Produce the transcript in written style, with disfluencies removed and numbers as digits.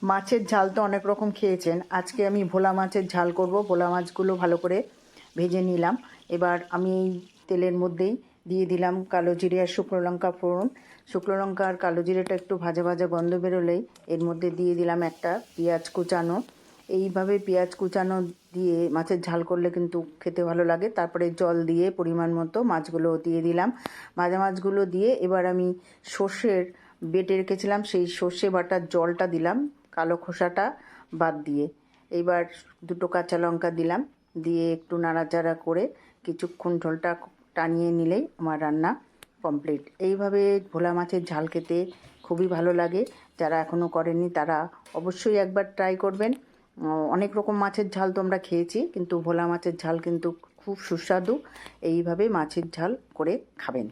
মাছের ঝাল তো অনেক রকম খেয়েছেন, আজকে আমি ভোলা মাছের ঝাল করব। ভোলা মাছগুলো ভালো করে ভেজে নিলাম। এবার আমি এই তেলের মধ্যেই দিয়ে দিলাম কালো জিরে আর শুকনো লঙ্কা ফোড়ন। শুকনো লঙ্কা আর কালো জিরেটা একটু ভাজা ভাজা গন্ধ বেরোলেই এর মধ্যে দিয়ে দিলাম একটা পেঁয়াজ কুচানো। এইভাবে পেঁয়াজ কুচানো দিয়ে মাছের ঝাল করলে কিন্তু খেতে ভালো লাগে। তারপরে জল দিয়ে পরিমাণ মতো মাছগুলো দিয়ে দিলাম। ভাজা মাছগুলো দিয়ে এবার আমি সর্ষের বেটে রেখেছিলাম সেই সর্ষে বাটার জলটা দিলাম, কালো খোসাটা বাদ দিয়ে। এবার দুটো কাঁচা লঙ্কা দিলাম, দিয়ে একটু নাড়াচাড়া করে কিছুক্ষণ ঝোলটা টানিয়ে নিলেই আমার রান্না কমপ্লিট। এইভাবে ভোলা মাছের ঝাল খেতে খুবই ভালো লাগে। যারা এখনও করেননি তারা অবশ্যই একবার ট্রাই করবেন। অনেক রকম মাছের ঝাল তো আমরা খেয়েছি, কিন্তু ভোলা মাছের ঝাল কিন্তু খুব সুস্বাদু। এইভাবে মাছের ঝাল করে খাবেন।